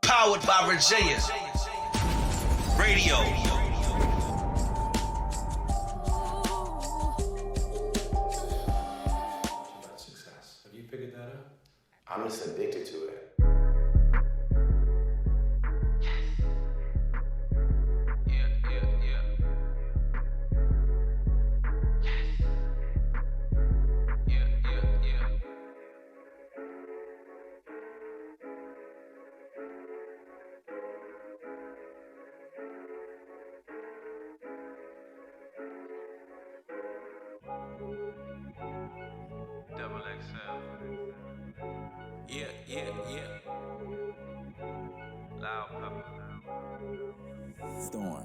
Powered by Virginia Radio. About success. Have you figured that out? I'm just addicted to it. Double XL. Yeah. Loud pepper. Storm.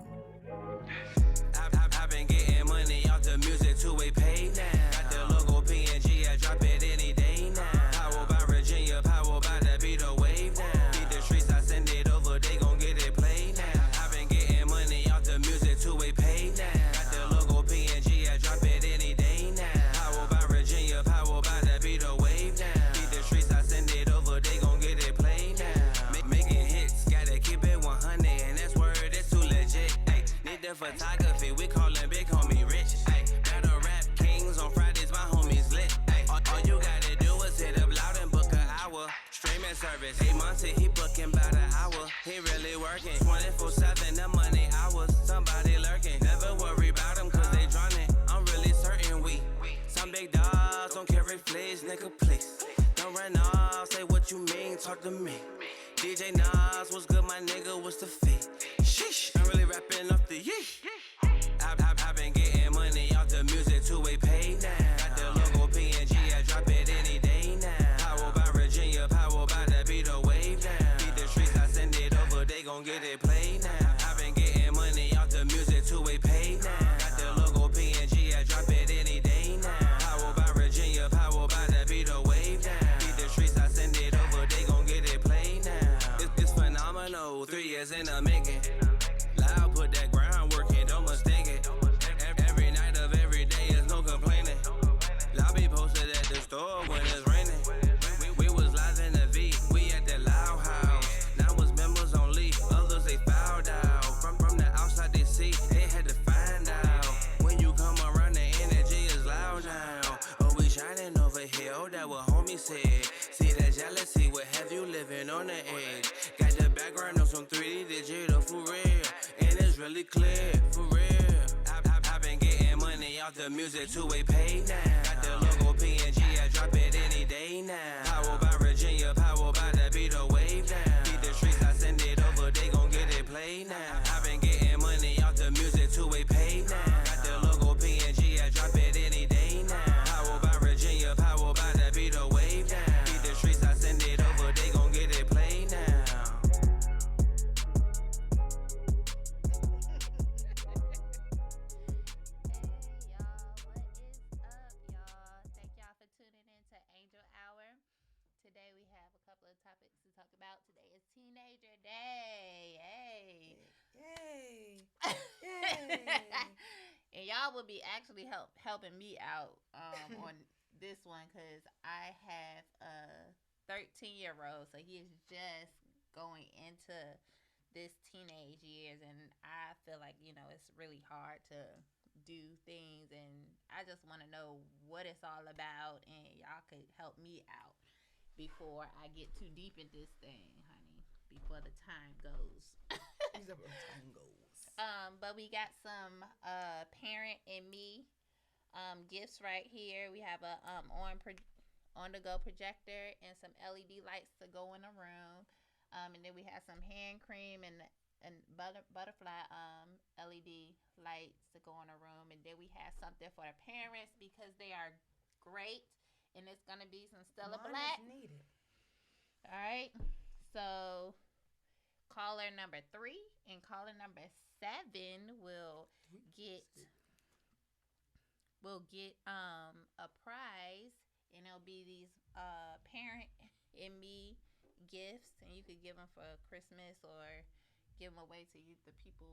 I've been getting money off the music two-way pay now. Got the logo PNG, I drop it any day now. Power by Virginia, power by the beat the wave now. Beat the streets, I send it over, they gon' get it played now. I've been getting money off the music two-way pay now. Got the logo PNG, I drop it any day now. Power by Virginia, power by the beat the wave now. Beat the streets, I send it over, they gon' get it played now. Making hits, gotta keep it 100, and that's word, that's too legit. Ay, need the photography, we callin' big homie rich. Ay, battle rap kings on Fridays, my homies lit. Ay, all you gotta do is hit up loud and book an hour. Streaming service, 8 months and he booking about an hour. He really working 24/7, the money hours. Somebody lurking, never worry about them cause they drowning. I'm really certain we some big dogs don't carry fleas, nigga, please. Don't run off, say what you mean, talk to me. DJ Nas, what's good, my nigga, what's the fee? Sheesh, I'm really rapping off the yeesh. I've been getting money off the music two-way pay now. Got the logo PNG, I drop it any day now. Power by Virginia, power by the beat the wave now. Beat the streets, I send it over, they gon' get it played now. I've been getting money off the music two-way pay now. Got the logo PNG, I drop it any day now. Power by Virginia, power by the beat the wave now. Beat the streets, I send it over, they gon' get it played now. It's phenomenal, 3 years in the making. Loud, put that groundwork in, don't mistake it. Every night of every day is no complaining. Lobby posted at the store when it's raining. We was live in the V, we at the Loud House. Now it's members only, others they fouled out. From the outside they see, they had to find out. When you come around, the energy is loud now. Oh, we shining over here, oh, that what homie said. See that jealousy, what have you living on the edge? Got the background on some 3D digital for real, and it's really clear, for real. I've been getting money off the music two-way pay now. Got the logo PNG, I drop it any day now. Power by Virginia, power by the beat the wave now. Beat the streets, I send it over, they gon' get it played now. I've been getting money off the music two-way pay now. Got the logo PNG, I drop it any day now. Power by Virginia, power by the beat the wave now. Beat the streets, I send it over, they gon' get it played now. Today we have a couple of topics to talk about. Today is Teenager Day. Hey. Yay. And y'all will be actually helping me out on this one because I have a 13-year-old, so he is just going into this teenage years, and I feel like, it's really hard to do things, and I just want to know what it's all about, and y'all could help me out before I get too deep in this thing, honey, before the time goes. But we got some parent and me gifts right here. We have a on-the-go projector and some LED lights to go in the room. And then we have some hand cream and butterfly LED lights to go in the room. And then we have something for the parents because they are great. And it's going to be some Stella Black. Needed. All right. So caller number 3 and caller number 7 will get a prize, and it'll be these parent and me gifts, and you could give them for Christmas or give them away to the people.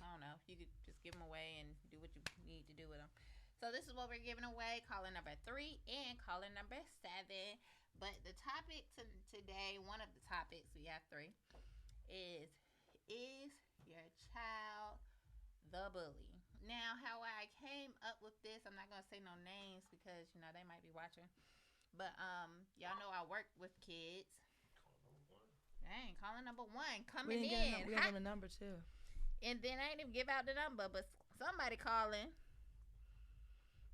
I don't know. You could just give them away and do what you need to do with them. So this is what we're giving away. Caller number 3 and caller number 7. But the topic today, one of the topics, we have three, is your child the bully? Now, how I came up with this, I'm not gonna say no names because they might be watching. But y'all know I work with kids. Dang, calling number one coming in. We got the number too. And then I didn't even give out the number, but somebody calling.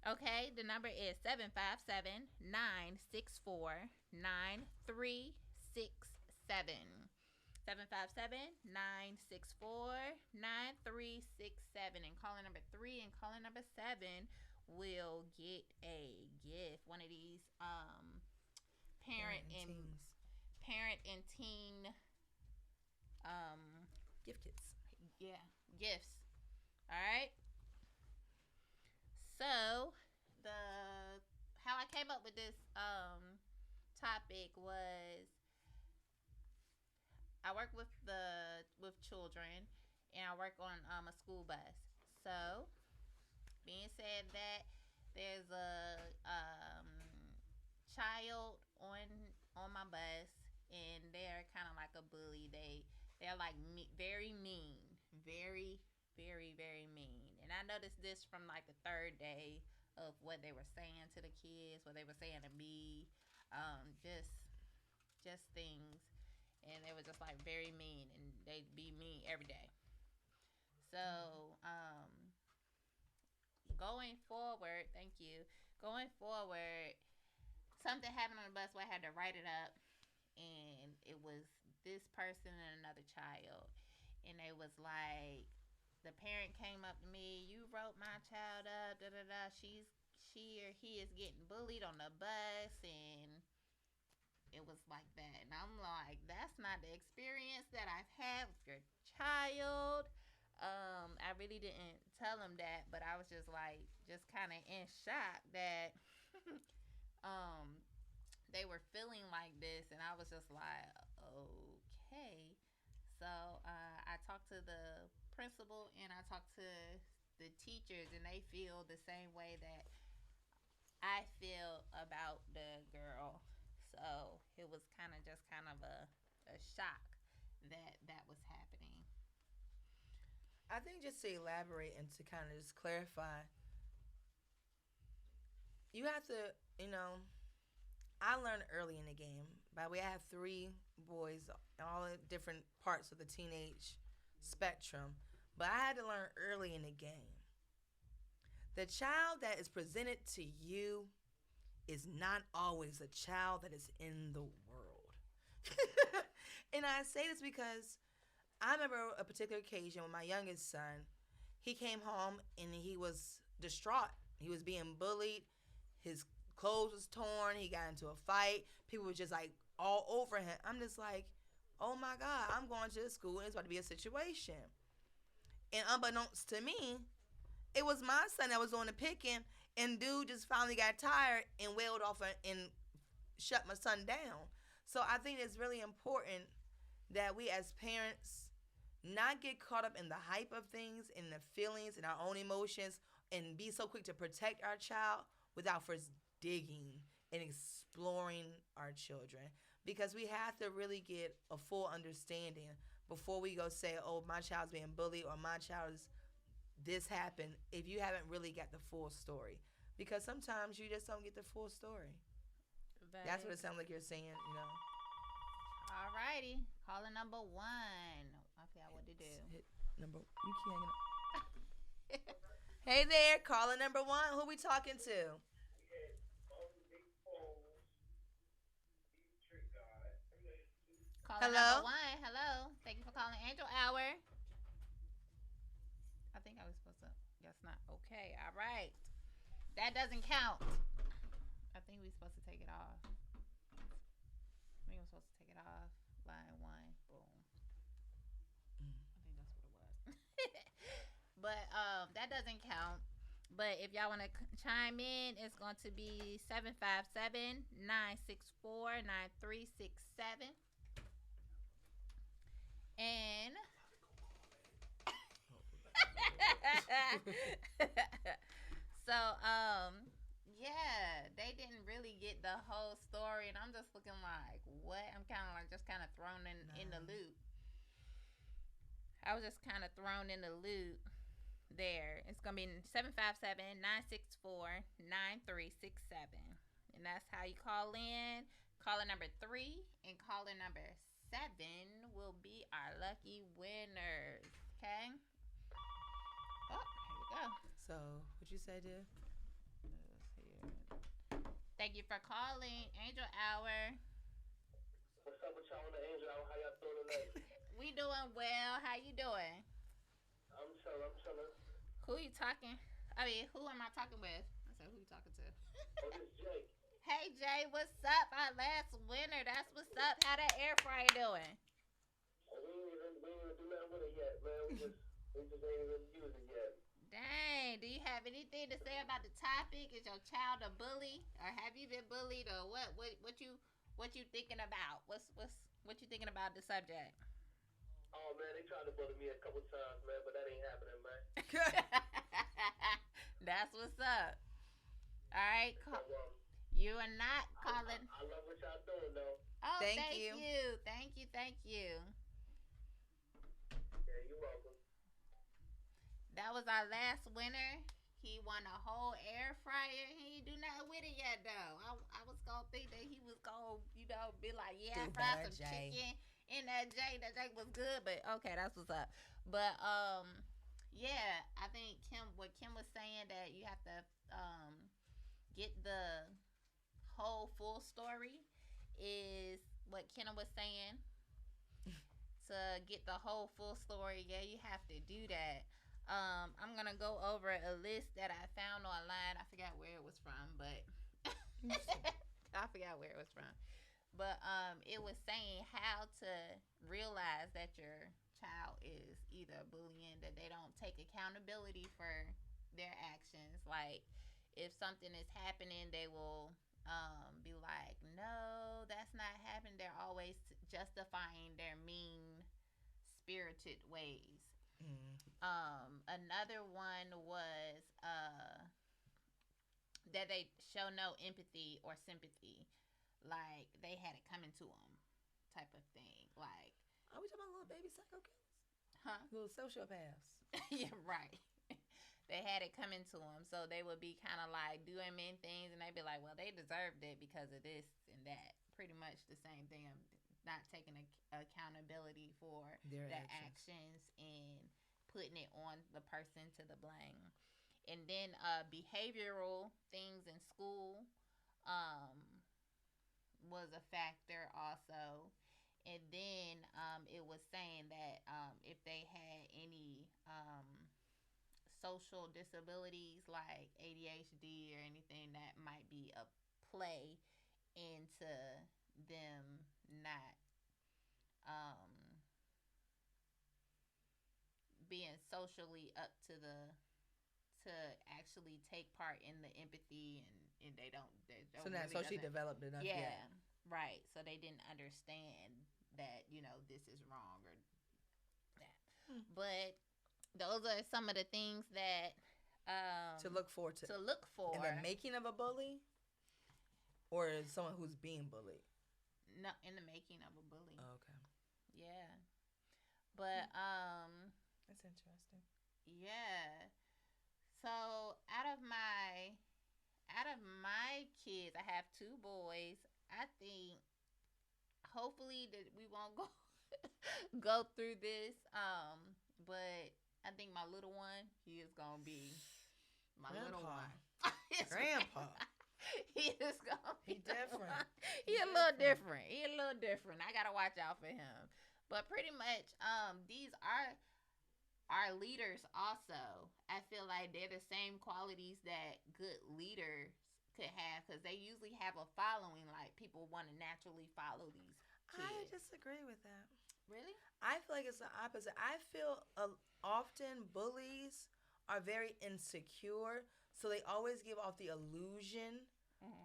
Okay, the number is 757-964-9367. 757-964-9367. And calling number 3 and calling number 7 will get a gift. One of these parent and teen gift kits. Yeah, gifts. All right. So how I came up with this topic was I work with children and I work on a school bus. So being said that there's a child on my bus and they're kind of like a bully. They're like very mean, very very very mean. And I noticed this from like the third day of what they were saying to the kids, what they were saying to me, just things. And they were just like very mean, and they'd be mean every day. So going forward, thank you. Going forward, something happened on the bus where I had to write it up, and it was this person and another child, and they was like, the parent came up to me, you wrote my child up, da da da. She or he is getting bullied on the bus, and it was like that. And I'm like, that's not the experience that I've had with your child. I really didn't tell him that, but I was just like, just kind of in shock that they were feeling like this, and I was just like, okay. So I talked to the principal and I talked to the teachers, and they feel the same way that I feel about the girl. So it was kind of a shock that was happening. I think just to elaborate and to kind of just clarify, you have to, I learned early in the game. By the way, I have 3 boys, all the different parts of the teenage spectrum. But I had to learn early in the game. The child that is presented to you is not always a child that is in the world. And I say this because I remember a particular occasion when my youngest son, he came home and he was distraught. He was being bullied. His clothes was torn. He got into a fight. People were just like all over him. I'm just like, oh my God, I'm going to the school and it's about to be a situation. And unbeknownst to me, it was my son that was doing the picking, and dude just finally got tired and wailed off and shut my son down. So I think it's really important that we as parents not get caught up in the hype of things, in the feelings, and our own emotions, and be so quick to protect our child without first digging and exploring our children. Because we have to really get a full understanding before we go say, oh, my child's being bullied or my child is this happened, if you haven't really got the full story. Because sometimes you just don't get the full story. That's what it sounds like you're saying, All righty. Caller number 1. I forgot what to do. Hit number, you keep hanging up. Hey there, caller number 1. Who we talking to? Caller Hello? number 1. Hello. Thank you for calling Angel Hour. I think I was supposed to. That's not okay. All right. That doesn't count. I think we're supposed to take it off. I think we're supposed to take it off. Line 1. Boom. I think that's what it was. But that doesn't count. But if y'all want to chime in, it's going to be 757-964-9367. And so yeah, they didn't really get the the whole story, and I'm just looking like, what? I'm kind of like just kind of thrown in the loop. I was just kind of thrown in the loop there. It's going to be 757-964-9367. And that's how you call in. Caller number 3 and caller number 7 will be our lucky winners. Okay? Oh, here we go. So, what you say, Div? Thank you for calling Angel Hour. What's up with y'all on the Angel Hour? How y'all doing tonight? We doing well. How you doing? I'm chilling. Who you talking? I mean, who am I talking with? I said, who you talking to? Oh, this is Jay. Hey, Jay, what's up? Our last winner. That's what's up. How that air fryer doing? Oh, we ain't even do nothing with it yet, man. We just ain't even used it yet. Dang. Do you have anything to say about the topic? Is your child a bully, or have you been bullied, or what? What you thinking about? What you thinking about the subject? Oh man, they tried to bully me a couple times, man, but that ain't happening, man. That's what's up. All right. So, You are not calling. I love what y'all doing, though. Oh, Thank thank you. you. Thank you. Thank you. Yeah, you're welcome. That was our last winner. He won a whole air fryer. He ain't do nothing with it yet, though. I was going to think that he was going to, be like, yeah, Do fry better, some Jay. chicken in that Jay. That Jay was good, but okay, that's what's up. But, yeah, I think what Kim was saying, that you have to get the whole full story, is what Kenna was saying. To get the whole full story, yeah, you have to do that. I'm gonna go over a list that I found online. I forgot where it was from, but But it was saying how to realize that your child is either bullying, that they don't take accountability for their actions. Like, if something is happening, they will be like, no, that's not happening. They're always justifying their mean-spirited ways. Another one was that they show no empathy or sympathy, like they had it coming to them, type of thing. Like, are we talking about little baby psycho killers? huh? Little sociopaths. Yeah, right. They had it coming to them, so they would be kind of like doing mean things, and they'd be like, well, they deserved it because of this and that. Pretty much the same thing. Of not taking accountability for Their the actions. actions and putting it on the person to the blame. And then behavioral things in school was a factor also. And then it was saying that if they had any social disabilities like ADHD or anything, that might be a play into them not being socially up to actually take part in the empathy, and they don't So not really socially doesn't- developed enough yeah, yet. right. So they didn't understand that, this is wrong or that. But those are some of the things that To look forward to. to look for In the making of a bully? Or someone who's being bullied? no, in the making of a bully. Oh, okay. Yeah. But That's interesting. yeah. So out of my kids, I have 2 boys. I think hopefully that we won't go through this. But I think my little one, he is gonna be my little Grandpa. one. Grandpa. He is gonna be He different. He a little different. He a little different. I gotta watch out for him. But pretty much, these are our leaders also. I feel like they're the same qualities that good leaders could have, because they usually have a following. Like, people want to naturally follow these kids. I disagree with that. Really? I feel like it's the opposite. I feel often bullies are very insecure, so they always give off the illusion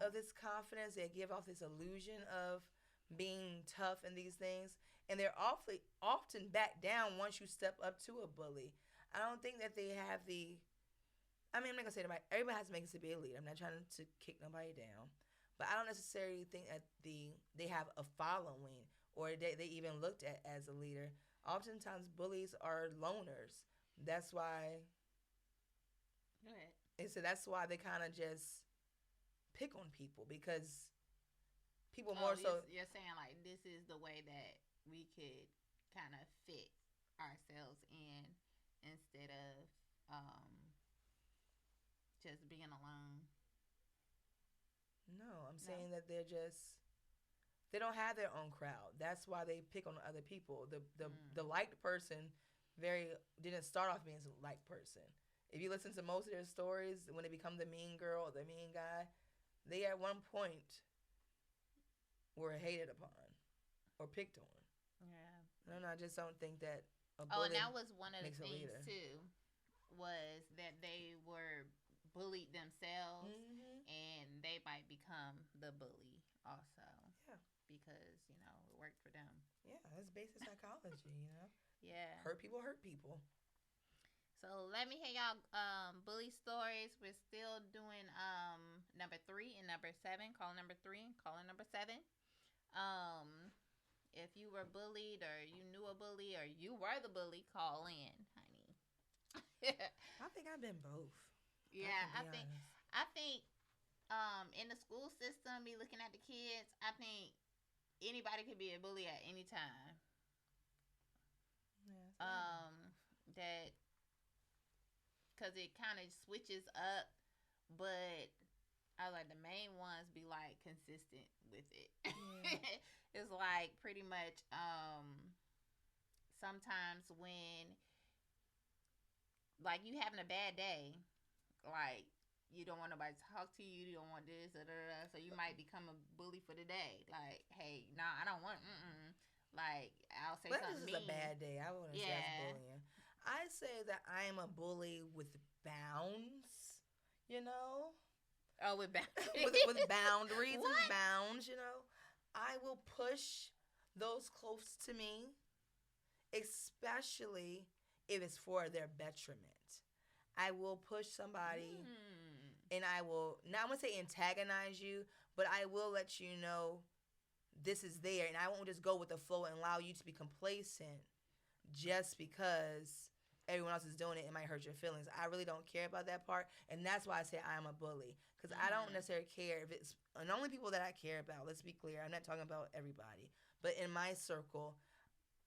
of this confidence. They give off this illusion of being tough and these things, and they're often back down once you step up to a bully. I don't think that they have the. I mean, I'm not gonna say everybody has to make it to be a leader. I'm not trying to kick nobody down, But I don't necessarily think that they have a following or they even looked at as a leader. Oftentimes, bullies are loners. That's why. Go ahead. And so that's why they kind of just pick on people because people more so. You're saying like this is the way that we could kind of fit ourselves in instead of just being alone. No, I'm saying that they don't have their own crowd. That's why they pick on other people. The liked person didn't start off being a liked person. If you listen to most of their stories, when they become the mean girl or the mean guy, they at one point were hated upon or picked on. Yeah. No, I just don't think that a Oh, bully and that was one of the makes a things leader. too, was that they were bullied themselves, and they might become the bully also. Yeah. Because it worked for them. Yeah, that's basic psychology. Yeah. Hurt people hurt people. So let me hear y'all bully stories. We're still doing number 3 and number 7. Call number 3, call number 7. If you were bullied or you knew a bully or you were the bully, call in, honey. I think I've been both. Yeah, I think in the school system, me looking at the kids, I think anybody could be a bully at any time. That because it kind of switches up, but I like the main ones be like consistent with it. It's like pretty much sometimes when like you having a bad day, like you don't want nobody to talk to you, you don't want this, so you might become a bully for the day. Like, hey, I don't want. Like I'll say something mean. This is a bad day. I wouldn't say that's bullying. I say that I am a bully with bounds. Oh, with boundaries. with boundaries and bounds. I will push those close to me, especially if it's for their betterment. I will push somebody, and I will not. I won't say antagonize you, but I will let you know this is there, and I won't just go with the flow and allow you to be complacent just because everyone else is doing it. It might hurt your feelings. I really don't care about that part, and that's why I say I'm a bully, because I don't necessarily care if it's, and the only people that I care about, let's be clear, I'm not talking about everybody, but in my circle,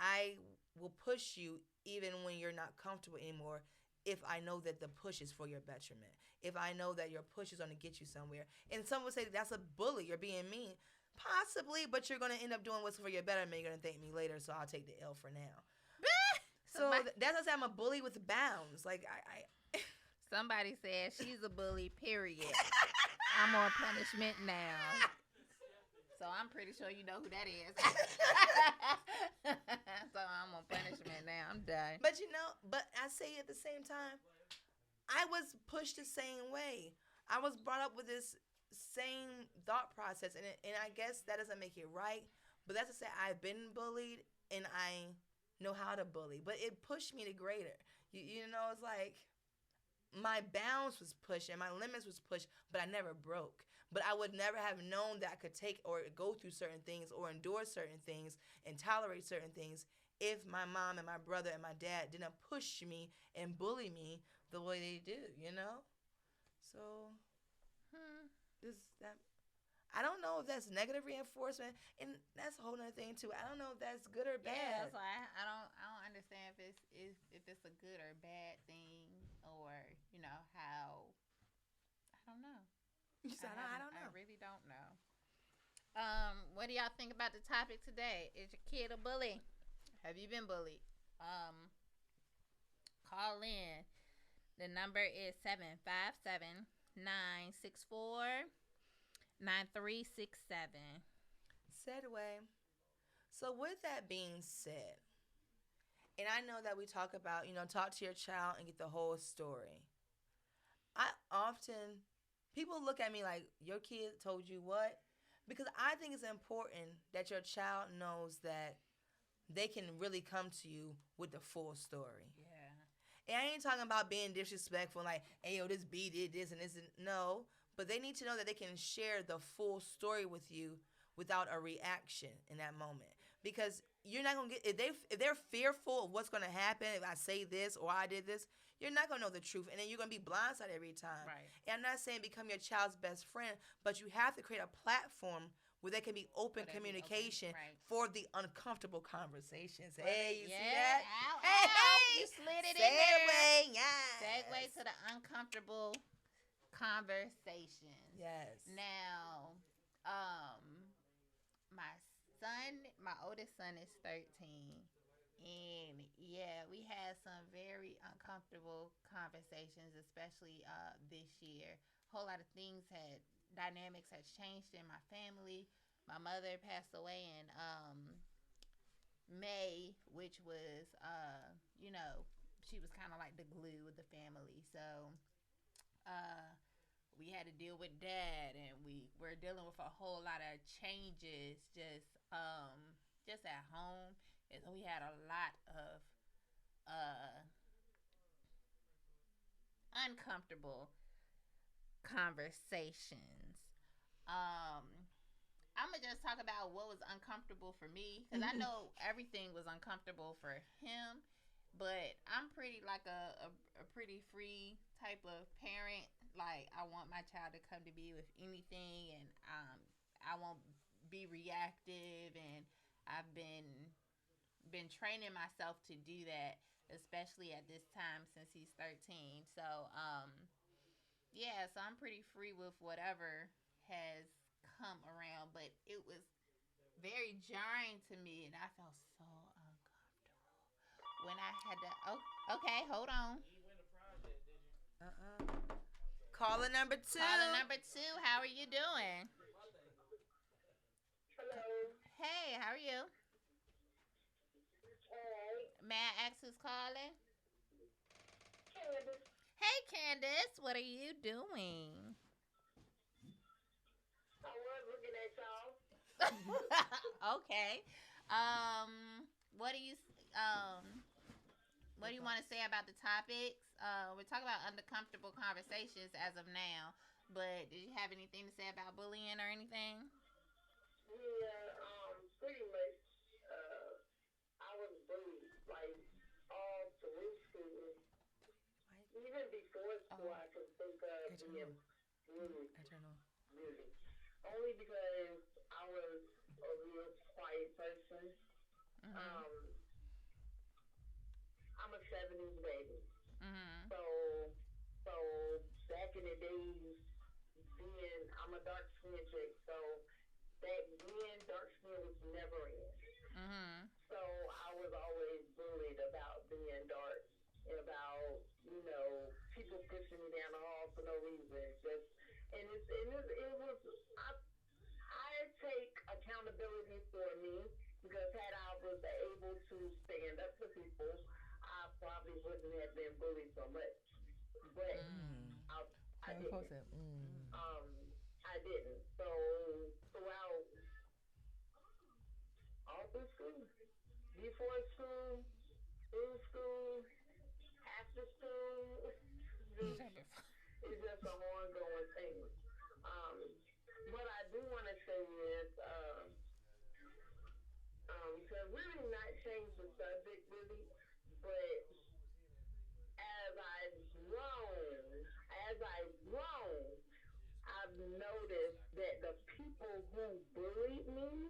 I will push you even when you're not comfortable anymore if I know that the push is for your betterment, if I know that your push is going to get you somewhere. And some would say that's a bully, you're being mean. Possibly, but you're going to end up doing what's for your betterment. You're going to thank me later, so I'll take the L for now. So that's why I say I'm a bully with bounds. Like, I Somebody said she's a bully, period. I'm on punishment now. So I'm pretty sure you know who that is. So I'm on punishment now. I'm done. But I say at the same time, I was pushed the same way. I was brought up with this same thought process, and I guess that doesn't make it right, but that's to say I've been bullied and I know how to bully, but it pushed me to greater. It's like my bounds was pushed and my limits was pushed, but I never broke. But I would never have known that I could take or go through certain things or endure certain things and tolerate certain things if my mom and my brother and my dad didn't push me and bully me the way they do, So I don't know if that's negative reinforcement, and that's a whole other thing too. I don't know if that's good or bad. Yeah, that's why I don't understand if it's a good or bad thing, or how. I don't know. I don't know. I really don't know. What do y'all think about the topic today? Is your kid a bully? Have you been bullied? Call in. The number is 757-964-9367. Segue. So with that being said, and I know that we talk about, talk to your child and get the whole story. People look at me like, your kid told you what? Because I think it's important that your child knows that they can really come to you with the full story. Yeah. And I ain't talking about being disrespectful, like, hey, yo, this B did this and this. No. but they need to know that they can share the full story with you without a reaction in that moment. Because you're not gonna get if they're fearful of what's gonna happen if I say this or I did this, you're not gonna know the truth, and then you're gonna be blindsided every time. Right. And I'm not saying become your child's best friend, but you have to create a platform where there can be open Where they be communication open, right. for the uncomfortable conversations. Right. Hey, you see Yeah. that? Ow, Hey, ow. hey, You slid it in there. segue, yes. Segue to the uncomfortable conversations. Yes. Now, my oldest son is 13. And yeah, we had some very uncomfortable conversations, especially this year. A whole lot of dynamics has changed in my family. My mother passed away in May, which was, she was kind of like the glue of the family. So we had to deal with dad, and we're dealing with a whole lot of changes just at home. And so we had a lot of uncomfortable conversations. I'm gonna just talk about what was uncomfortable for me, because I know everything was uncomfortable for him, but I'm pretty like a pretty free type of parent. Like, I want my child to come to me with anything, and I won't be reactive, and I've been training myself to do that, especially at this time since he's 13. So so I'm pretty free with whatever has come around, but it was very jarring to me, and I felt so uncomfortable when I had to. Oh, okay, hold on. Caller number 2. Caller number 2, how are you doing? Hello. Hey, how are you? Alright. May I ask who's calling? Candace. Hey, Candace, what are you doing? I was looking at y'all. Okay. What do you want to say about the topics? We're talking about uncomfortable conversations as of now, but did you have anything to say about bullying or anything? Yeah, pretty much, I was bullied, like, all through school. Even before school, I could think of being bullied. Really. Only because I was a real quiet person. Mm-hmm. I'm a 70s baby. Mm-hmm. So back in the days, I'm a dark skin chick, so back then, dark skin was never in. Mm-hmm. So I was always bullied about being dark and about, people pushing me down the hall for no reason. I take accountability for me, because had I was able to stand up to people, I probably wouldn't have been bullied so much. But I didn't. I didn't. So throughout all through school, before school, through school, after school, it's just an ongoing thing. What I do want to say is, to really not change the subject really, but as I've grown, I've noticed that the people who bullied me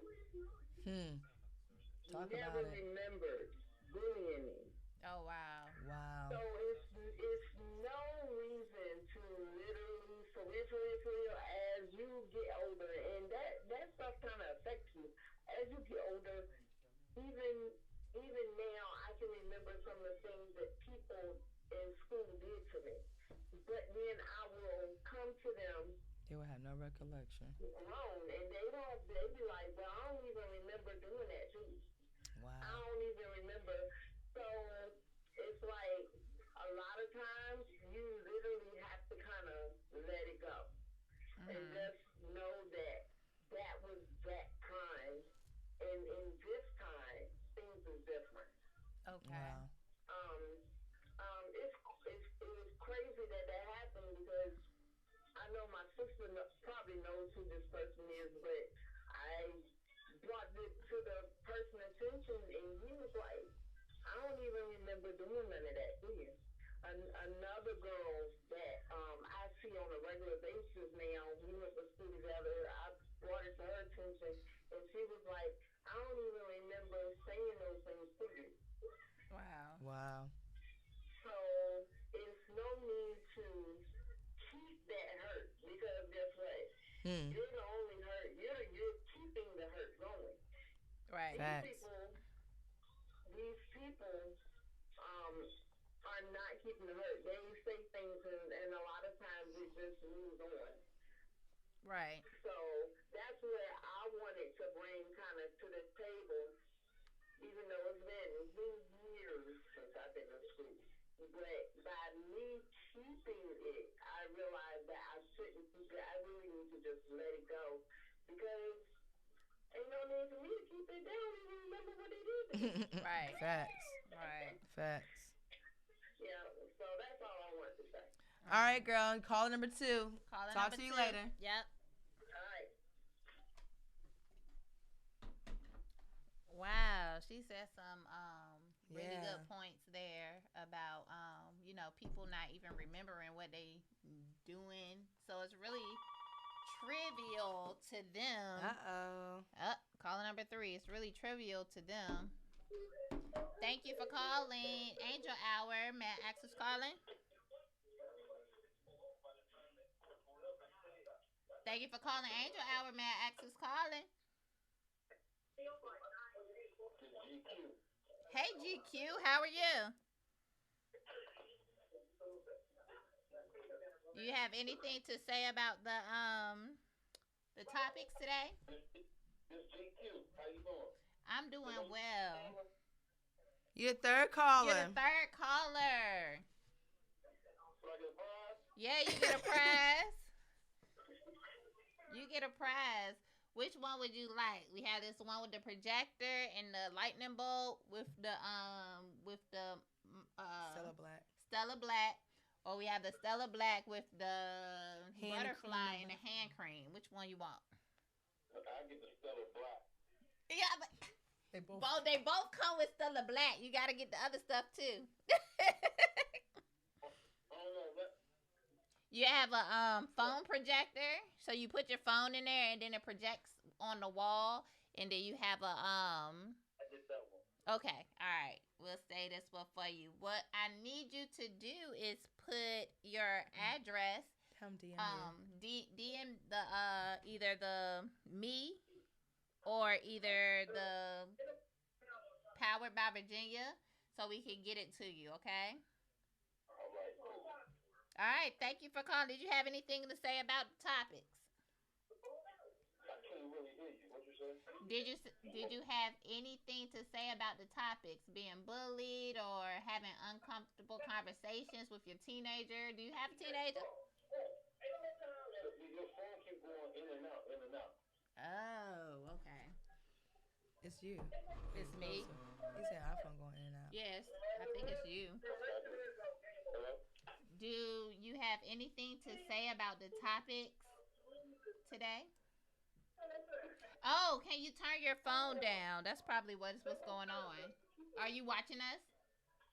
never remembered bullying me. Oh, wow. Wow. So it's no reason to literally, for real, as you get older, and that stuff kind of affects you. As you get older, even now, I can remember some of the things that people in school did to me. But then I will come to them They will have no recollection. grown, and they be like, well, I don't even remember doing that to you. Wow. I don't even remember. So it's like a lot of times you literally have to kind of let it go. And just know that was that time. And in this time, things are different. Okay. Wow. It was crazy that happened, because I know my sister probably knows who this person is, but I brought it to the person's attention, and he was like, I don't even remember doing none of that, do you? Another girl that I see on a regular basis now, we went to school together. I brought it to her attention, and she was like, I don't even remember saying those things to you. Wow. Wow. So it's no need to keep that hurt because guess what? Hmm. You're the only hurt. You're keeping the hurt going. Right. These Facts. people, these people, um, are not keeping the hurt. They say things, and a lot of times it just moves on. Right. So that's where I wanted to bring kind of to the table, even though it's been years since I've been in school. But by me keeping it, I realized that I shouldn't keep it. I really need to just let it go because ain't no need for me to keep it. They don't even remember what they did to me. Right. Facts. Right. Facts. Yeah, so that's all I wanted to say. All right, girl. Caller number 2. Caller Talk number to you 2. later. Yep. All right. Wow, she said some really Yeah. good points there about people not even remembering what they doing. So it's really trivial to them. Uh-oh. Caller number 3. It's really trivial to them. Thank you for calling Angel Hour. May I ask who's calling? Thank you for calling Angel Hour. May I ask who's calling? Hey GQ, how are you? Do you have anything to say about the topics today? This GQ, how you doing? I'm doing well. You're the third caller. You're the third caller. Do I get a prize? Yeah, you get a prize. You get a prize. Which one would you like? We have this one with the projector and the lightning bolt with the Stella Black. Stella Black, or we have the Stella Black with the Hand butterfly cream. and the hand cream. Which one you want? I get the Stella Black. Yeah, but They both. they both come with Stella Black. You gotta get the other stuff too. I don't know that. You have a phone projector, so you put your phone in there and then it projects on the wall, and then you have a I get that one. Okay, all right. We'll say this one for you. What I need you to do is put your address. Come DM DM the either the me or either the Powered by Virginia, so we can get it to you. Okay. All right, cool. All right. Thank you for calling. Did you have anything to say about the topics? I can't really hear you. What you say? Did you have anything to say about the topics? Being bullied or having uncomfortable conversations with your teenager? Do you have a teenager? Your phone keep going in and out, in and out. Oh, okay. It's you. It's me. He said iPhone going in and out. Yes, I think it's you. Hello? Do you have anything to say about the topics today? Oh, can you turn your phone down? That's probably what's going on. Are you watching us?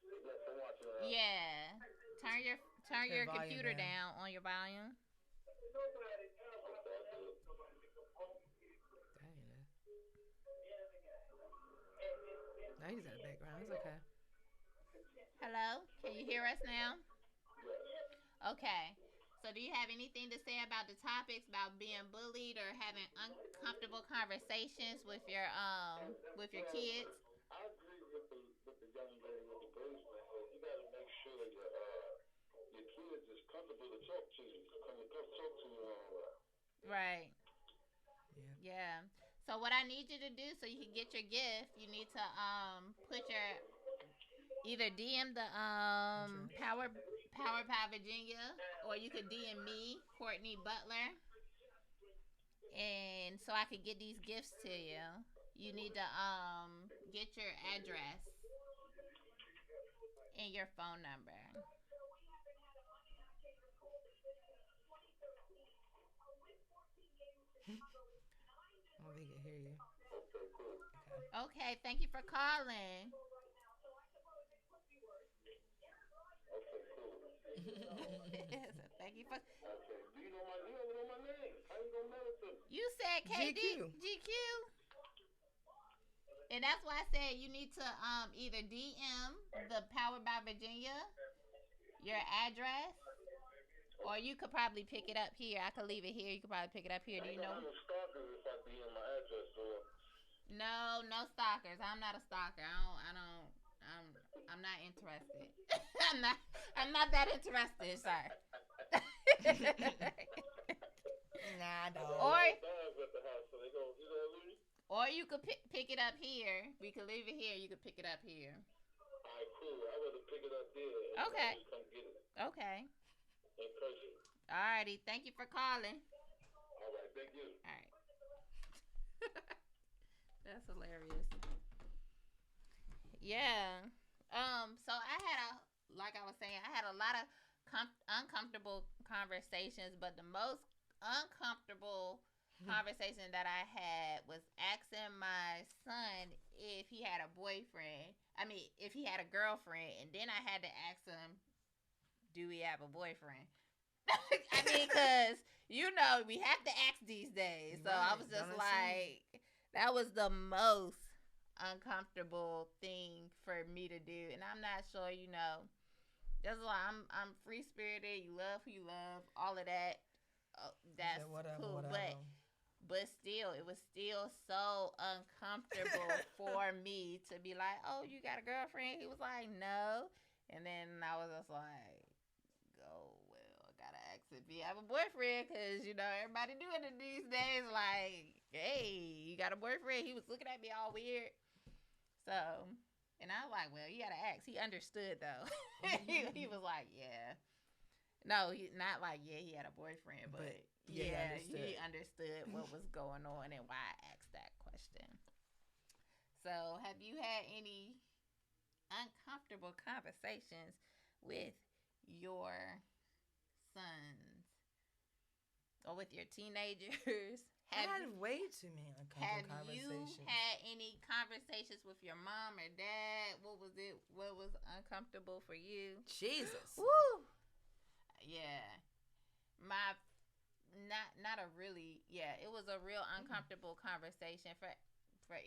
Yes, I'm watching. Yeah. Turn your Your volume computer down. down on your volume. Now he's in the background. It's okay. Hello? Can you hear us now? Okay. So do you have anything to say about the topics about being bullied or having uncomfortable conversations with your kids? I agree with the young lady with the bullies, man. You got to make sure your kids is comfortable to talk to you, talk to you and all that. Right. Yeah. Yeah. So what I need you to do so you can get your gift, you need to put your either DM the Power by Virginia, or you could DM me, Courtney Butler, and so I could get these gifts to you. You need to get your address and your phone number. he can hear you. Okay, cool. Okay, thank you for calling. Okay, cool. Thank you for. Okay. Do you know my? You don't know my name. How you gonna know it to me? You said KD GQ. And that's why I said you need to either DM the Powered by Virginia your address, or you could probably pick it up here. I could leave it here. You could probably pick it up here. Do you know? I'm a stalker if I be in my address, or No stalkers. I'm not a stalker. I'm not interested. I'm not that interested, sir. Nah, dog. dogs at the house, so they go. You know, Louis? Or you could pick it up here. We could leave it here. You could pick it up here. All right, cool. I rather pick it up there. And Okay. just come get it Okay. in person. Alrighty. Thank you for calling. All right, thank you. All right. That's hilarious. Yeah. So like I was saying, I had a lot of uncomfortable conversations, but the most uncomfortable conversation that I had was asking my son if he had a boyfriend. I mean, if he had a girlfriend, and then I had to ask him, do we have a boyfriend? I mean, because, we have to ask these days. So I was just like, that was the most uncomfortable thing for me to do. And I'm not sure, just like I'm free spirited. You love who you love, all of that. That's cool. Whatever. But still, it was still so uncomfortable for me to be like, oh, you got a girlfriend? He was like, no. And then I was just like, oh, well, I gotta ask if you have a boyfriend, because, everybody doing it these days. Like, hey, you got a boyfriend? He was looking at me all weird. So, and I was like, well, you gotta ask. He understood, though. he was like, yeah. No, he not like, yeah, he had a boyfriend, but yeah, he understood what was going on and why I asked that question. So, have you had any uncomfortable conversations with your sons or with your teenagers? I had way too many uncomfortable Have you conversations. had any conversations with your mom or dad? What was it? What was uncomfortable for you? Jesus. Woo! Yeah. Not a really, it was a real uncomfortable conversation for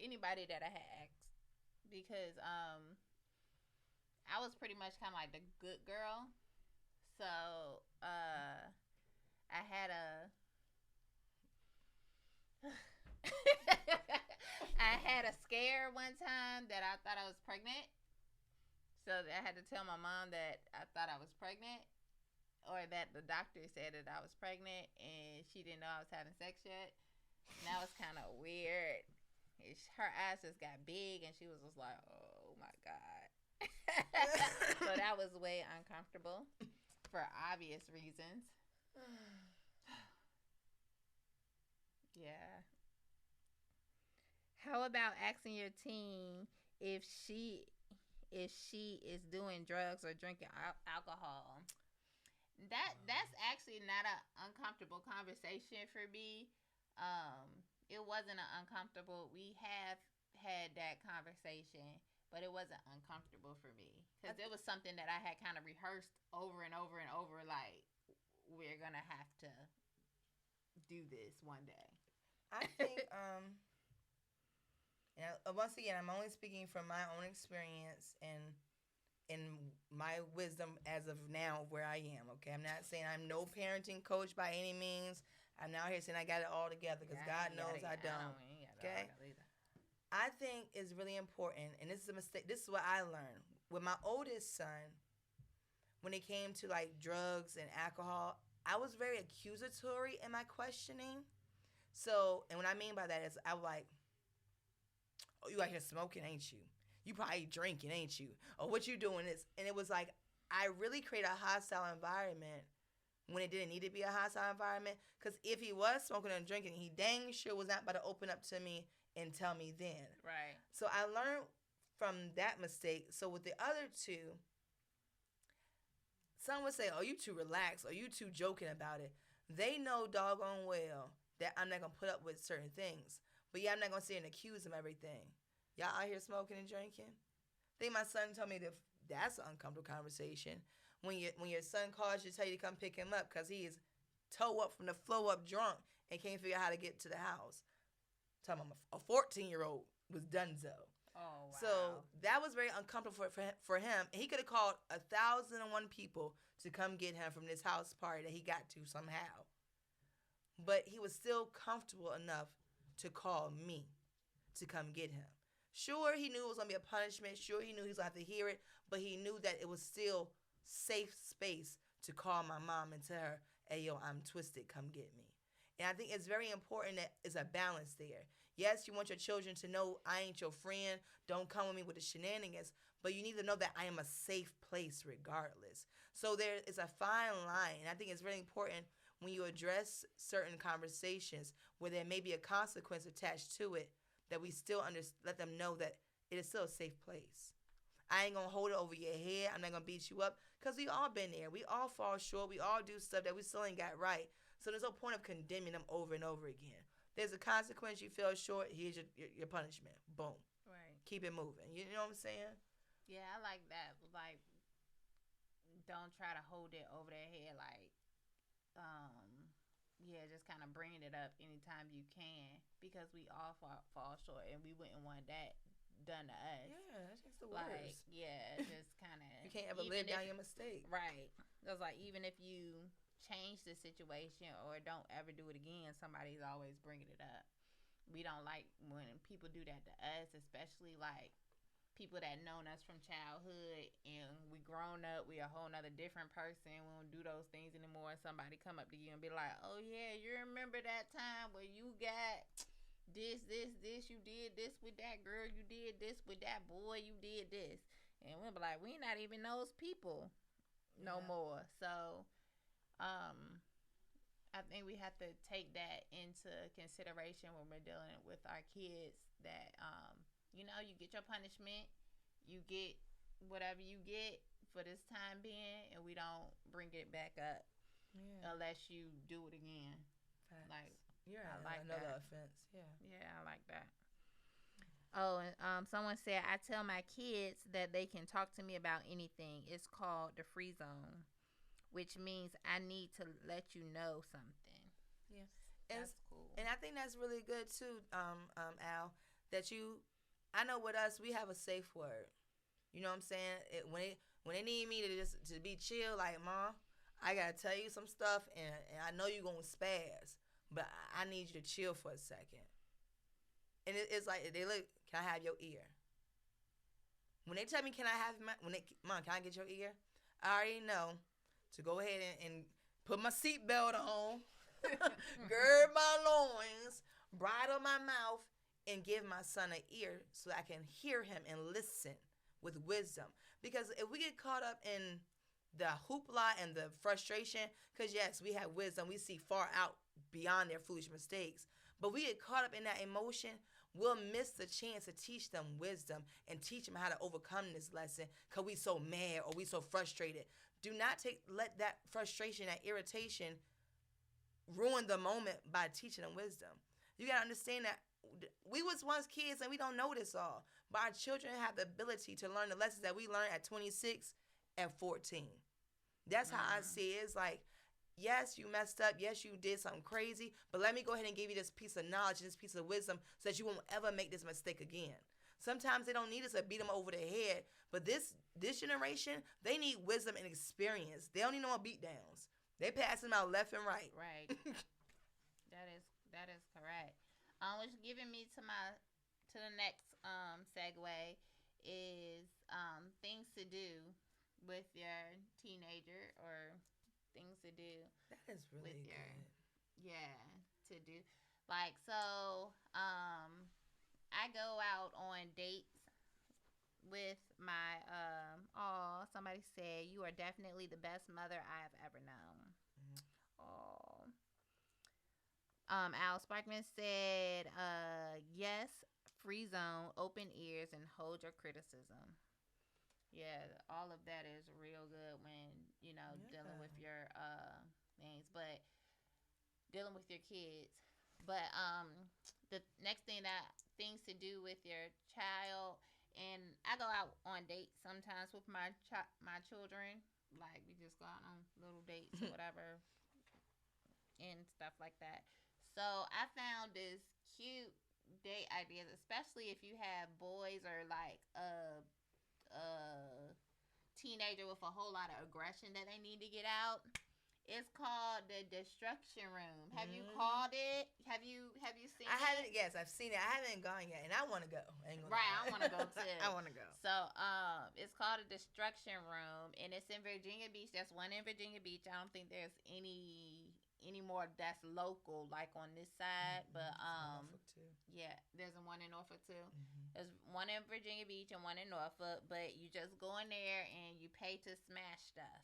anybody that I had asked, because I was pretty much kind of like the good girl. So I had a scare one time that I thought I was pregnant. So I had to tell my mom that I thought I was pregnant, or that the doctor said that I was pregnant and she didn't know I was having sex yet. And that was kind of weird. Her eyes just got big and she was just like, oh my God. So that was way uncomfortable for obvious reasons. Yeah. How about asking your teen if she is doing drugs or drinking alcohol? That's actually not an uncomfortable conversation for me. It wasn't an uncomfortable. We have had that conversation, but it wasn't uncomfortable for me because it was something that I had kind of rehearsed over and over and over. Like, we're gonna have to do this one day. I think, once again, I'm only speaking from my own experience and in my wisdom as of now where I am, okay? I'm not saying I'm no parenting coach by any means. I'm not here saying I got it all together, because God knows I don't, okay? I think it's really important, and this is a mistake. This is what I learned. With my oldest son, when it came to, like, drugs and alcohol, I was very accusatory in my questioning. So, and what I mean by that is I was like, oh, you out here smoking, ain't you? You probably drinking, ain't you? Or what you doing is, and it was like, I really created a hostile environment when it didn't need to be a hostile environment. Because if he was smoking and drinking, he dang sure was not about to open up to me and tell me then. Right. So I learned from that mistake. So with the other two, some would say, oh, you too relaxed, or you too joking about it. They know doggone well that I'm not going to put up with certain things. But yeah, I'm not gonna sit and accuse him of everything. Y'all out here smoking and drinking. I think my son told me that that's an uncomfortable conversation when your son calls you to tell you to come pick him up because he is toe up from the flow up drunk and can't figure out how to get to the house. Talking about a 14-year-old was donezo. Oh, wow. So that was very uncomfortable for him. He could have called 1,001 people to come get him from this house party that he got to somehow. But he was still comfortable enough to call me to come get him. Sure, he knew it was going to be a punishment. Sure, he knew he was going to have to hear it. But he knew that it was still safe space to call my mom and tell her, hey, yo, I'm twisted. Come get me. And I think it's very important that there's a balance there. Yes, you want your children to know I ain't your friend. Don't come with me with the shenanigans. But you need to know that I am a safe place regardless. So there is a fine line. And I think it's really important when you address certain conversations where there may be a consequence attached to it, that we still let them know that it is still a safe place. I ain't going to hold it over your head. I'm not going to beat you up because we all been there. We all fall short. We all do stuff that we still ain't got right. So there's no point of condemning them over and over again. There's a consequence. You fell short. Here's your punishment. Boom. Right. Keep it moving. You know what I'm saying? Yeah, I like that. Like, don't try to hold it over their head. Like, yeah, just kind of bringing it up anytime you can because we all fall short and we wouldn't want that done to us. Yeah, that's just the Like, worst. yeah, just kind of. You can't ever live down your mistake. Right. It was like, even if you change the situation or don't ever do it again, somebody's always bringing it up. We don't like when people do that to us, especially like people that known us from childhood and we grown up, we a whole nother different person. We don't do those things anymore. Somebody come up to you and be like, oh yeah, you remember that time where you got this, you did this with that girl, you did this with that boy, you did this. And we'll be like, we not even those people no more. So I think we have to take that into consideration when we're dealing with our kids, that you know, you get your punishment, you get whatever you get for this time being, and we don't bring it back up unless you do it again. Facts. Like, yeah, I like another that. offense. Yeah, I like that. Oh, and someone said, I tell my kids that they can talk to me about anything. It's called the free zone, which means I need to let you know something. Yeah. That's cool. And I think that's really good too, Al, that I know with us, we have a safe word. You know what I'm saying? When they need me to be chill, like, Mom, I gotta tell you some stuff, and I know you're gonna spaz, but I need you to chill for a second. And it's like they look, can I have your ear? When they tell me, can I have Mom, can I get your ear? I already know to go ahead and put my seatbelt on, gird my loins, bridle my mouth, and give my son an ear so I can hear him and listen with wisdom. Because if we get caught up in the hoopla and the frustration, because yes, we have wisdom, we see far out beyond their foolish mistakes, but we get caught up in that emotion, we'll miss the chance to teach them wisdom and teach them how to overcome this lesson because we so mad or we so frustrated. Do not let that frustration, that irritation ruin the moment by teaching them wisdom. You got to understand that we was once kids and we don't know this all. But our children have the ability to learn the lessons that we learned at 26 and 14. That's how I see it. It's like, yes, you messed up. Yes, you did something crazy. But let me go ahead and give you this piece of knowledge, this piece of wisdom so that you won't ever make this mistake again. Sometimes they don't need us to beat them over the head. But this generation, they need wisdom and experience. They don't need no more beat downs. They pass them out left and right. Right. That is correct. What's giving me to the next segue is things to do with your teenager, or things to do. That is really with good. To do. Like, so I go out on dates with my somebody said, you are definitely the best mother I have ever known. Al Sparkman said, yes, free zone, open ears, and hold your criticism. Yeah, all of that is real good when, dealing with your things, but dealing with your kids. But the next things to do with your child. And I go out on dates sometimes with my children. Like we just go out on little dates or whatever and stuff like that. So I found this cute date ideas, especially if you have boys or like a teenager with a whole lot of aggression that they need to get out. It's called the Destruction Room. Have you called it? Have you seen it? I haven't. Yes, I've seen it. I haven't gone yet, and I want to go. Right, I want to go too. I want to go. So, it's called a Destruction Room, and it's in Virginia Beach. There's one in Virginia Beach. I don't think there's any more that's local, like on this side. But Norfolk too. yeah, there's one in Norfolk too. There's one in Virginia Beach and one in Norfolk. But you just go in there and you pay to smash stuff.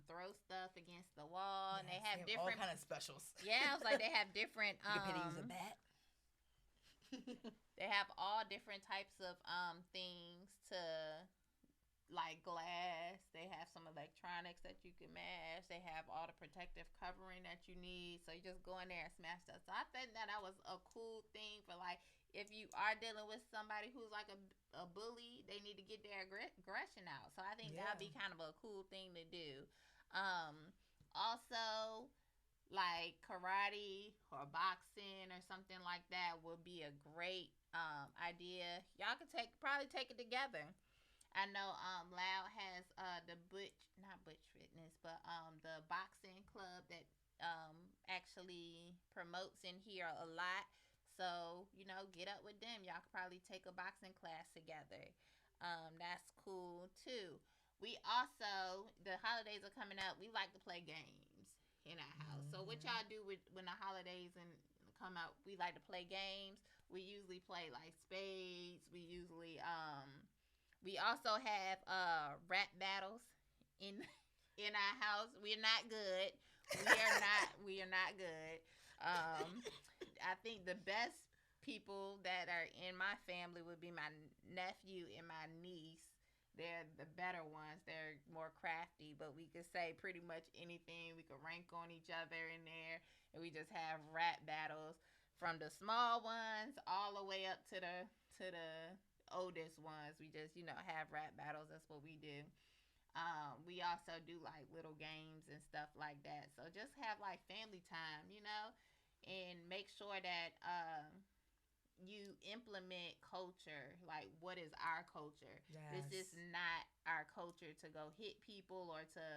Throw stuff against the wall, and they have different all kind of specials. Yeah, I was like, they have different. You can pay to use a bat. They have all different types of things to, like glass. They have some electronics that you can mash. They have all the protective covering that you need. So you just go in there and smash stuff. So I think that was a cool thing for like if you are dealing with somebody who's like a bully, they need to get their aggression out. So I think that'd be kind of a cool thing to do. Also, like karate or boxing or something like that would be a great idea. Y'all could probably take it together. I know Loud has not Butch Fitness, but the boxing club that actually promotes in here a lot. So, get up with them. Y'all could probably take a boxing class together. That's cool too. We also, the holidays are coming up, we like to play games in our house. So what y'all do when the holidays come out, we like to play games. We usually play like spades. We also have rap battles in our house. We're not good. We are not good. I think the best people that are in my family would be my nephew and my niece. They're the better ones. They're more crafty, but we could say pretty much anything. We could rank on each other in there, and we just have rap battles from the small ones all the way up to the oldest ones. We just have rap battles. That's what we do. We also do like little games and stuff like that. So just have like family time, and make sure that you implement culture. Like, what is our culture? Yes. This is not our culture to go hit people or to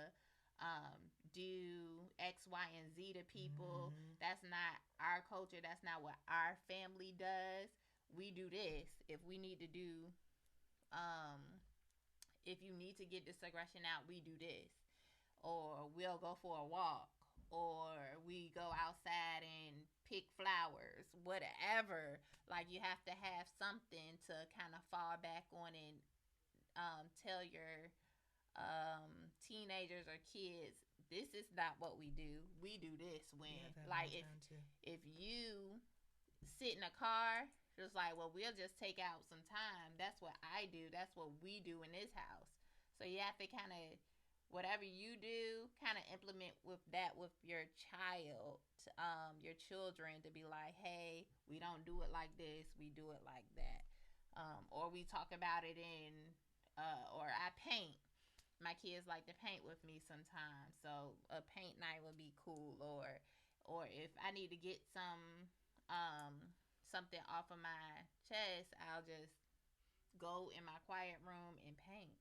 do X, Y, and Z to people. That's not our culture. That's not what our family does. We do this. If we need to do, if you need to get this aggression out, we do this. Or we'll go for a walk. Or we go outside and pick flowers, whatever. Like, you have to have something to kind of fall back on and tell your teenagers or kids, this is not what we do. We do this when, like, if you sit in a car, it's like, well, we'll just take out some time. That's what I do. That's what we do in this house. So you have to kind of, whatever you do, kind of implement with your child, your children, to be like, hey, we don't do it like this, we do it like that. Or we talk about it or I paint. My kids like to paint with me sometimes, so a paint night would be cool. Or if I need to get something off of my chest, I'll just go in my quiet room and paint.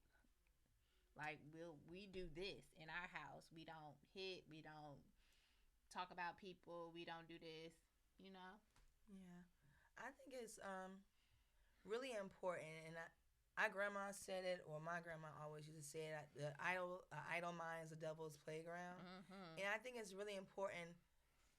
Like, we do this in our house. We don't hit. We don't talk about people. We don't do this, Yeah. I think it's really important. And our grandma said it, or my grandma always used to say it, the idle mind is the devil's playground. And I think it's really important.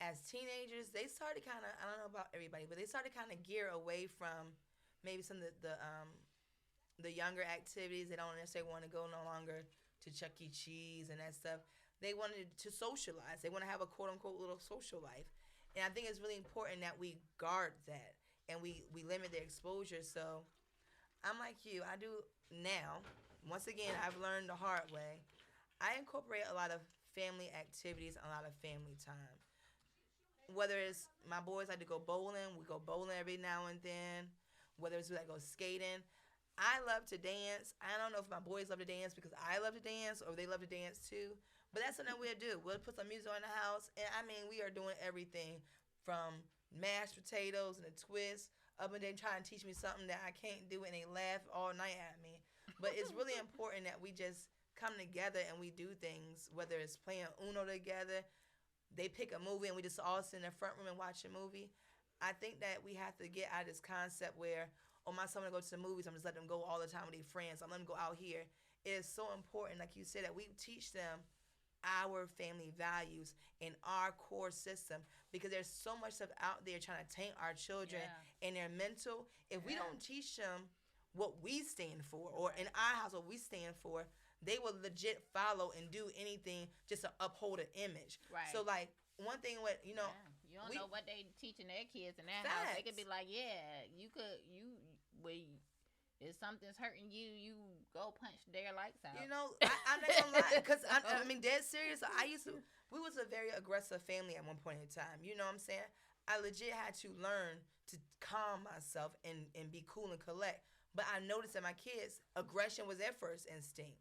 As teenagers, they started kind of, I don't know about everybody, but they started kind of gear away from maybe some of the younger activities. They don't necessarily want to go no longer to Chuck E. Cheese and that stuff. They wanted to socialize. They want to have a quote-unquote little social life. And I think it's really important that we guard that and we limit their exposure. So I'm like you. I do now. Once again, I've learned the hard way. I incorporate a lot of family activities, a lot of family time. whether it's my boys like to go bowling, we go bowling every now and then. Whether it's we like go skating. I love to dance. I don't know if my boys love to dance because I love to dance or they love to dance too. But that's something we'll do. We'll put some music on in the house. And I mean, we are doing everything from mashed potatoes and a twist up and then trying to teach me something that I can't do and they laugh all night at me. But it's really important that we just come together and we do things, whether it's playing Uno together, they pick a movie and we just all sit in the front room and watch a movie. I think that we have to get out of this concept where, oh, my son want to go to the movies, I'm just letting them go all the time with their friends. I'm letting them go out here. It is so important, like you said, that we teach them our family values and our core system because there's so much stuff out there trying to taint our children and their mental. If we don't teach them what we stand for or in our house what we stand for, they will legit follow and do anything just to uphold an image. Right. So, like, one thing with, you know, you don't know what they teaching their kids in that house. They could be like, if something's hurting you, you go punch their lights out. You know, I'm not gonna lie, because I mean, dead serious. We was a very aggressive family at one point in time. You know what I'm saying? I legit had to learn to calm myself and be cool and collect. But I noticed that my kids, aggression was their first instinct.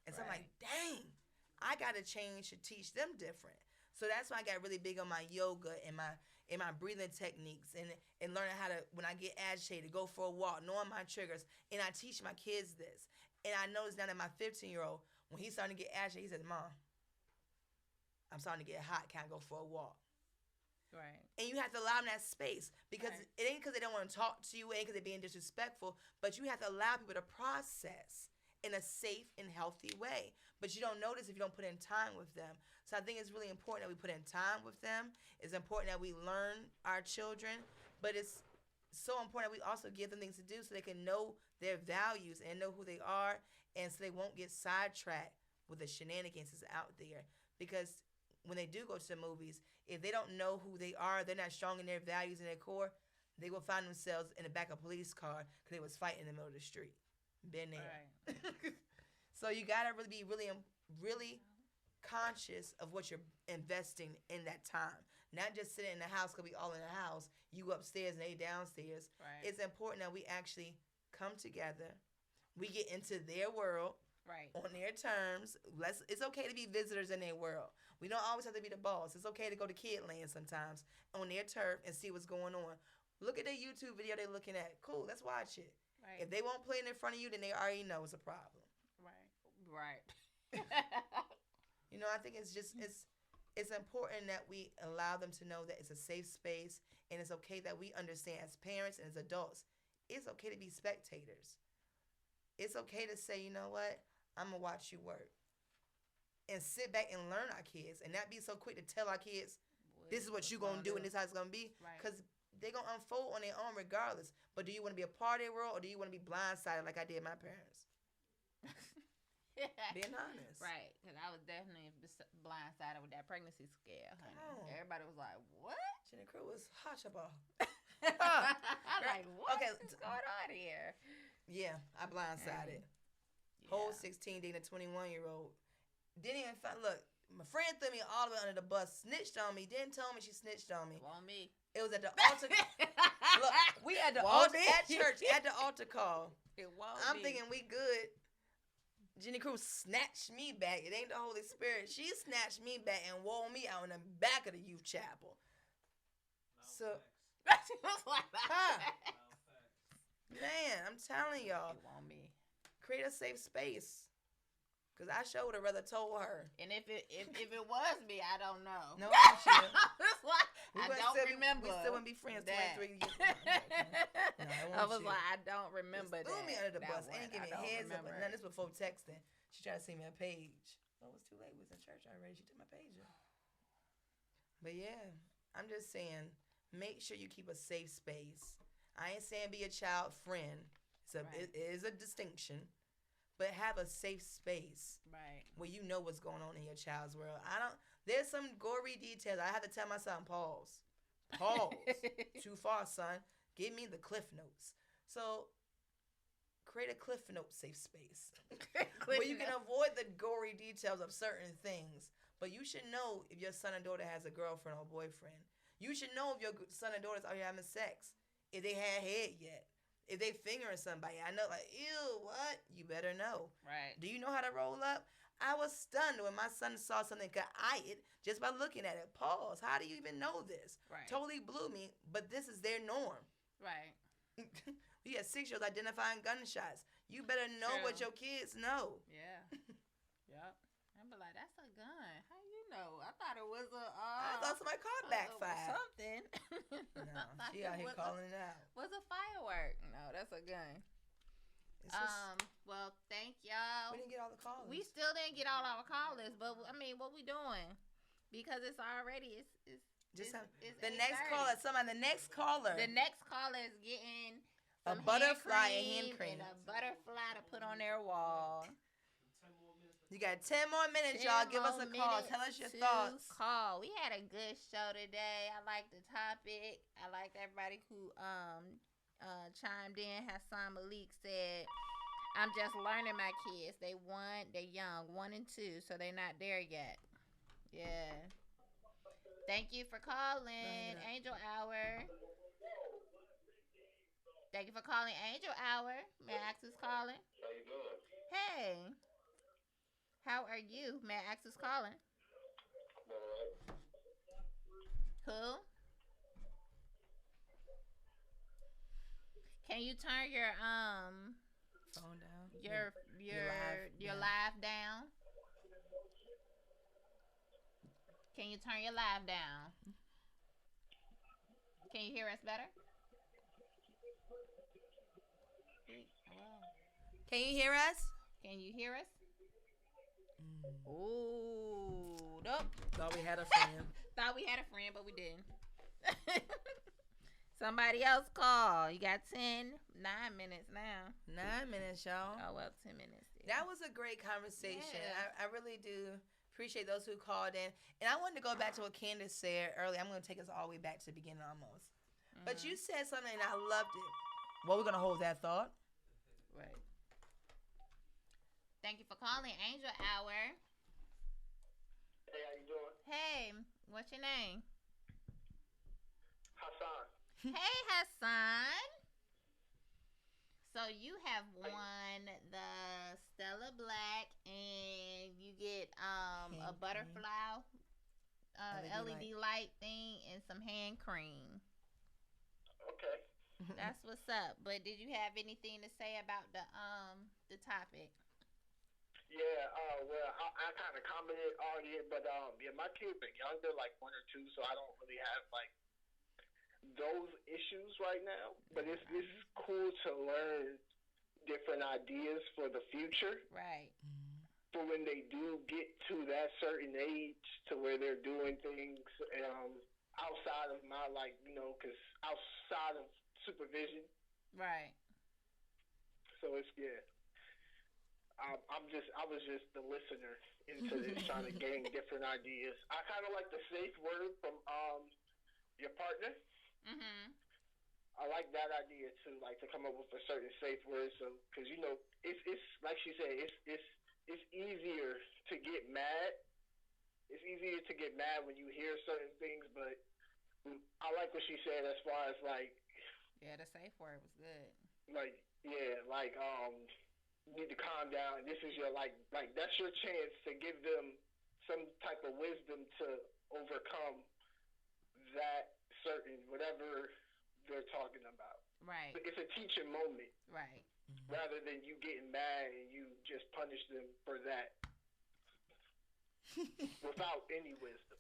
And so I'm like, dang, I got to change to teach them different. So that's why I got really big on my yoga and my breathing techniques and learning how to, when I get agitated, go for a walk, knowing my triggers. And I teach my kids this. And I noticed now that my 15-year-old, when he's starting to get agitated, he says, Mom, I'm starting to get hot. Can I go for a walk? Right. And you have to allow them that space because it ain't because they don't want to talk to you, it ain't because they're being disrespectful, but you have to allow people to process in a safe and healthy way. But you don't notice if you don't put in time with them. So I think it's really important that we put in time with them. It's important that we learn our children, but it's so important that we also give them things to do so they can know their values and know who they are, and so they won't get sidetracked with the shenanigans that's out there. Because when they do go to the movies, if they don't know who they are, they're not strong in their values and their core, they will find themselves in the back of a police car because they was fighting in the middle of the street. Been there. Right. So you gotta really be really conscious of what you're investing in that time. Not just sitting in the house because we all in the house. You upstairs and they downstairs. Right. It's important that we actually come together. We get into their world. Right. On their terms. It's okay to be visitors in their world. We don't always have to be the boss. It's okay to go to kid land sometimes on their turf and see what's going on. Look at their YouTube video they're looking at. Cool, let's watch it. Right. If they won't play it in front of you, then they already know it's a problem. Right. You know, I think it's important that we allow them to know that it's a safe space and it's okay that we understand as parents and as adults, it's okay to be spectators. It's okay to say, you know what, I'm going to watch you work. And sit back and learn our kids and not be so quick to tell our kids, this is what you're going to do and this is how it's going to be. Because they're going to unfold on their own regardless. But do you want to be a part of their world or do you want to be blindsided like I did my parents? Being honest. Right. Because I was definitely blindsided with that pregnancy scare, honey. Everybody was like, what? Jenny Crew was hot about. Like, what is going on here? Yeah, I blindsided. Whole 16 dating a 21-year-old. Didn't even find, look, my friend threw me all the way under the bus, snitched on me, didn't tell me she snitched on me. It wasn't me. It was at the altar. Look, we had the altar at church, at the altar call. It won't I'm thinking we good. Jenny Cruz snatched me back. It ain't the Holy Spirit. She snatched me back and wore me out in the back of the youth chapel. So, man, I'm telling y'all. It won't me. Create a safe space. Because I sure would have rather told her. And if it was me, I don't know. No, I don't remember. We still wouldn't be friends 23 years. I was like, I don't remember that. Threw me under the bus. One. Ain't give me a heads up. None of this before texting. She tried to send me a page. Oh, it was too late. We was in church already. She took my page up. But yeah, I'm just saying, make sure you keep a safe space. I ain't saying be a child friend. It is a distinction. But have a safe space, right, where you know what's going on in your child's world. There's some gory details. I have to tell my son, pause. Too far, son. Give me the cliff notes. So, create a cliff note safe space where you can avoid the gory details of certain things. But you should know if your son or daughter has a girlfriend or boyfriend. You should know if your son and daughters are having sex. If they had head yet. If they fingering somebody. I know, like, ew, what? You better know. Right. Do you know how to roll up? I was stunned when my son saw something could eye it just by looking at it. Pause. How do you even know this? Right. Totally blew me, but this is their norm. Right. We had 6-year-olds identifying gunshots. You better know True. what your kids know. Yeah. Yep. I'm like, that's a gun. How you know? I thought it was a. I thought somebody called backfire. Something. No, she out here calling it out. Was a firework? No, that's a gun. It's just, Well, thank y'all. we didn't get all the callers. We still didn't get all our callers, but I mean, what we doing? Because it's already just it's the next 8:30. caller. Somebody, the next caller. The next caller is getting A some butterfly and hand cream. and a butterfly to put on their wall. You got 10 more minutes, 10 y'all. Give us more a call. minutes Tell us your to thoughts. Call. We had a good show today. I like the topic. I liked everybody who chimed in. Hassan Malik said, "I'm just learning my kids. They're young, 1 and 2, so they're not there yet." Yeah. Thank you for calling, Angel Hour. Thank you for calling Angel Hour. May I ask who's calling? How you doing? Hey. How are you? May I ask who's calling? I'm all right. Who? Can you turn your Phone down. your live down? Can you turn your live down? Can you hear us better? Hello. Can you hear us? Can you hear us? Ooh, nope. Thought we had a friend. Thought we had a friend, but we didn't. Somebody else call. You got 9 minutes now. 9 minutes, y'all. Oh, well, 10 minutes. That was a great conversation. Yeah. I really do appreciate those who called in. And I wanted to go back to what Candace said earlier. I'm going to take us all the way back to the beginning almost. But you said something and I loved it. Well, we're going to hold that thought. Right. Thank you for calling Angel Hour. Hey, how you doing? Hey, what's your name? Hassan. Hey, Hassan. So you have won the Stella Black, and you get a Hand butterfly LED light thing and some hand cream. Okay. That's what's up. But did you have anything to say about the topic? Yeah, well, I kind of commented on it, but yeah, my kids are younger, like 1 or 2, so I don't really have like those issues right now. But it's cool to learn different ideas for the future. Right. For when they do get to that certain age, to where they're doing things outside of my because outside of supervision. Right. So it's I was just the listener into this, trying to gain different ideas. I kind of like the safe word from your partner. Mhm. I like that idea too, like to come up with a certain safe word. So, because it's like she said, it's easier to get mad. It's easier to get mad when you hear certain things, but I like what she said as far as Yeah, the safe word was good. You need to calm down. This is your that's your chance to give them some type of wisdom to overcome that certain whatever they're talking about. Right. It's a teaching moment. Right. Rather than you getting mad and you just punish them for that without any wisdom.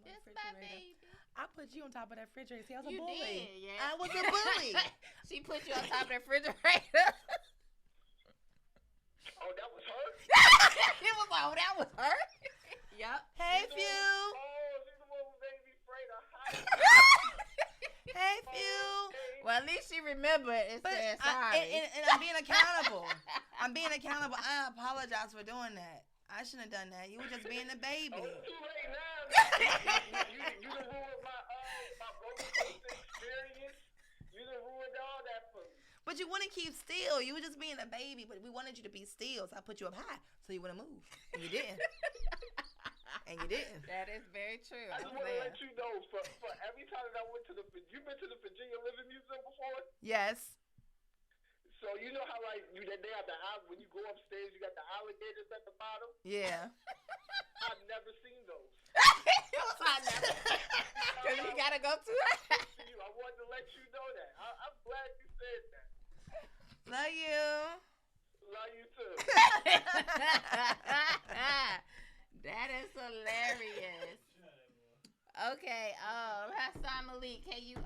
It's my baby. I put you on top of that refrigerator. See, I was a You bully. did, yeah. I was a bully. She put you on top of the refrigerator. Oh, that was her? It was like, oh, that was her? Yep. Hey, Few. Oh, she's the one who made me afraid of heights. Hey, Few. Well, at least she remembered and But said sorry. and I'm being accountable. I apologize for doing that. I shouldn't have done that. You were just being a baby. Oh, it's too late now. You done ruined my roller coaster experience. You done ruined all that for me. But you wouldn't keep still. You were just being a baby, but we wanted you to be still, so I put you up high so you wouldn't move. And you didn't. And you didn't. That is very true. I just want to let you know, for every time that I went to you've been to the Virginia Living Museum before? Yes. So you know how like they have when you go upstairs, you got the alligators at the bottom? Yeah. I've never seen those. Because you got to go to it. I wanted to let you know that. I'm glad you said that. Love you. Love you too. That is hilarious. Okay. Oh, Hassan Malik, can you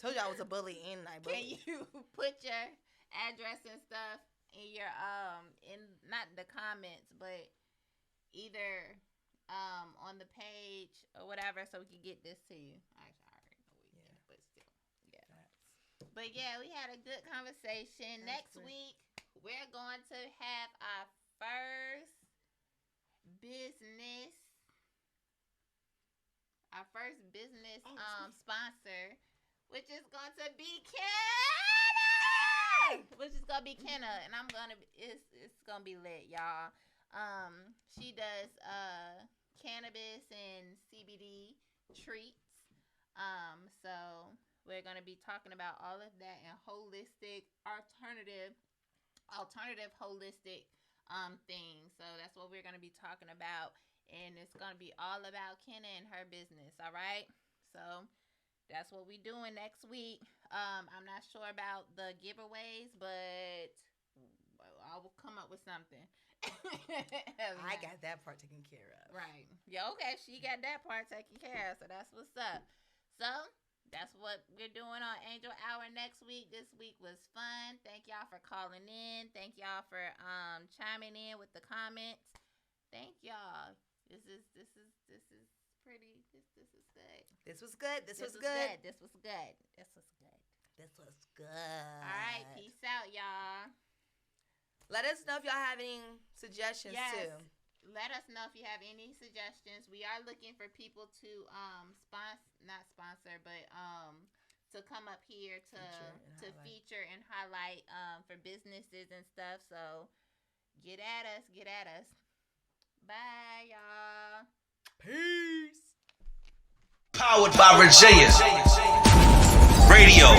Told you I was a bully and I can bullied. you put your address and stuff in your in not the comments, but either on the page or whatever, so we can get this to you. Actually, I already know we can, but still, yeah. But yeah, we had a good conversation. Next week, we're going to have our first business sponsor, which is going to be Kenna. And I'm gonna it's gonna be lit, y'all. She does cannabis and CBD treats. So we're gonna be talking about all of that and holistic alternative holistic things. So that's what we're gonna be talking about. And it's going to be all about Kenna and her business, all right? So that's what we're doing next week. I'm not sure about the giveaways, but I will come up with something. I got that part taken care of. Right. Yeah, okay. She got that part taken care of, so that's what's up. So that's what we're doing on Angel Hour next week. This week was fun. Thank y'all for calling in. Thank y'all for chiming in with the comments. Thank y'all. This is pretty. This is good. This was good. This was good. All right, peace out, y'all. Let us know if y'all have any suggestions too. Let us know if you have any suggestions. We are looking for people to not sponsor, but to come up here to feature and highlight for businesses and stuff. So get at us. Bye, y'all. Peace. Powered by Virginia Radio.